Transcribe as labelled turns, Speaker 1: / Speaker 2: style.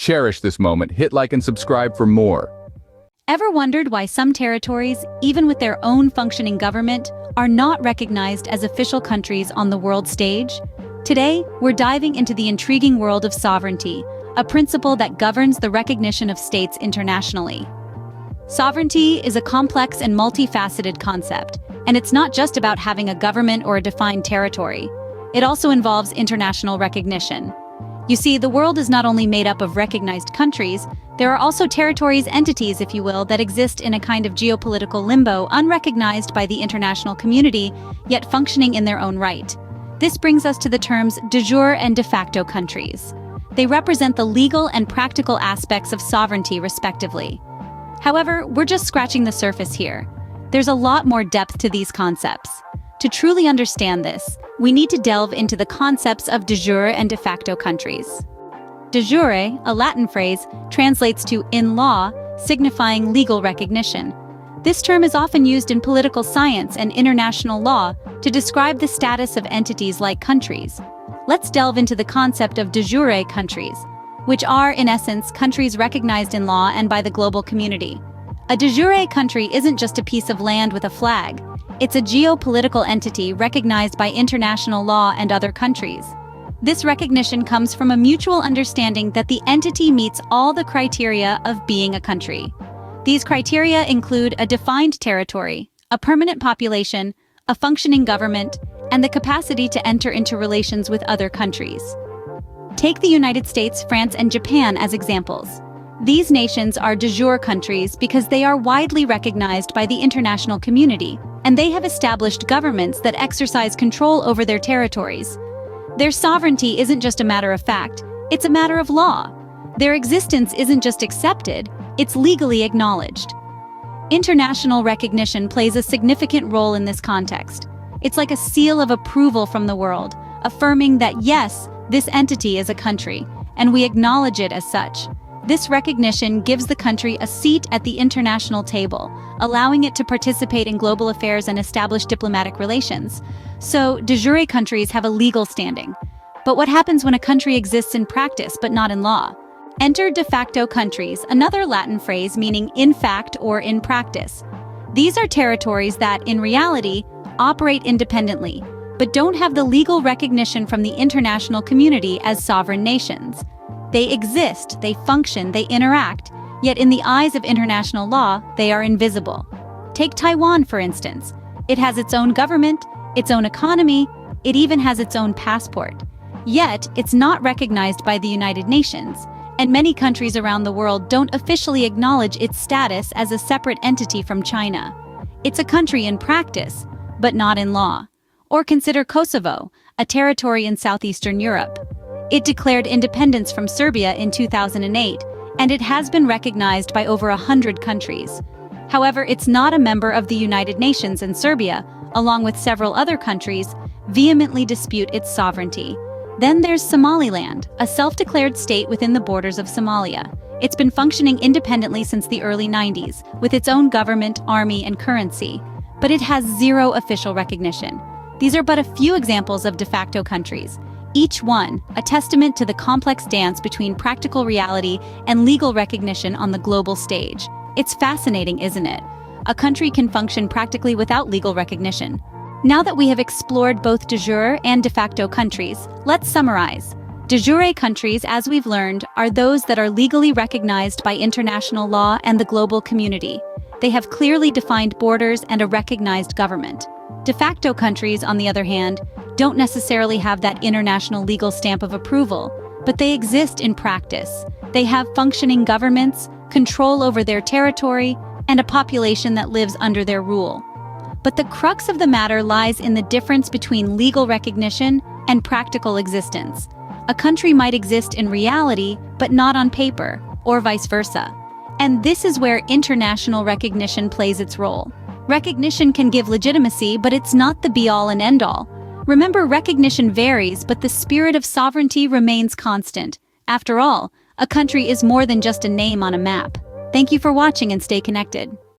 Speaker 1: Cherish this moment, hit like and subscribe for more.
Speaker 2: Ever wondered why some territories, even with their own functioning government, are not recognized as official countries on the world stage? Today, we're diving into the intriguing world of sovereignty, a principle that governs the recognition of states internationally. Sovereignty is a complex and multifaceted concept, and it's not just about having a government or a defined territory. It also involves international recognition. You see, the world is not only made up of recognized countries, there are also territories, entities, if you will, that exist in a kind of geopolitical limbo, unrecognized by the international community, yet functioning in their own right. This brings us to the terms de jure and de facto countries. They represent the legal and practical aspects of sovereignty, respectively. However, we're just scratching the surface here. There's a lot more depth to these concepts. To truly understand this, we need to delve into the concepts of de jure and de facto countries. De jure, a Latin phrase, translates to in law, signifying legal recognition. This term is often used in political science and international law to describe the status of entities like countries. Let's delve into the concept of de jure countries, which are, in essence, countries recognized in law and by the global community. A de jure country isn't just a piece of land with a flag. It's a geopolitical entity recognized by international law and other countries. This recognition comes from a mutual understanding that the entity meets all the criteria of being a country. These criteria include a defined territory, a permanent population, a functioning government, and the capacity to enter into relations with other countries. Take the United States, France, and Japan as examples. These nations are de jure countries because they are widely recognized by the international community, and they have established governments that exercise control over their territories. Their sovereignty isn't just a matter of fact, it's a matter of law. Their existence isn't just accepted, it's legally acknowledged. International recognition plays a significant role in this context. It's like a seal of approval from the world, affirming that yes, this entity is a country, and we acknowledge it as such. This recognition gives the country a seat at the international table, allowing it to participate in global affairs and establish diplomatic relations. So, de jure countries have a legal standing. But what happens when a country exists in practice but not in law? Enter de facto countries, another Latin phrase meaning in fact or in practice. These are territories that, in reality, operate independently, but don't have the legal recognition from the international community as sovereign nations. They exist, they function, they interact, yet in the eyes of international law, they are invisible. Take Taiwan, for instance. It has its own government, its own economy, it even has its own passport. Yet, it's not recognized by the United Nations, and many countries around the world don't officially acknowledge its status as a separate entity from China. It's a country in practice, but not in law. Or consider Kosovo, a territory in southeastern Europe. It declared independence from Serbia in 2008, and it has been recognized by over 100 countries. However, it's not a member of the United Nations, and Serbia, along with several other countries, vehemently dispute its sovereignty. Then there's Somaliland, a self-declared state within the borders of Somalia. It's been functioning independently since the early 90s, with its own government, army, and currency. But it has zero official recognition. These are but a few examples of de facto countries, each one a testament to the complex dance between practical reality and legal recognition on the global stage. It's fascinating, isn't it? A country can function practically without legal recognition. Now that we have explored both de jure and de facto countries, let's summarize. De jure countries, as we've learned, are those that are legally recognized by international law and the global community. They have clearly defined borders and a recognized government. De facto countries, on the other hand, don't necessarily have that international legal stamp of approval, but they exist in practice. They have functioning governments, control over their territory, and a population that lives under their rule. But the crux of the matter lies in the difference between legal recognition and practical existence. A country might exist in reality, but not on paper, or vice versa. And this is where international recognition plays its role. Recognition can give legitimacy, but it's not the be-all and end-all. Remember, recognition varies, but the spirit of sovereignty remains constant. After all, a country is more than just a name on a map. Thank you for watching and stay connected.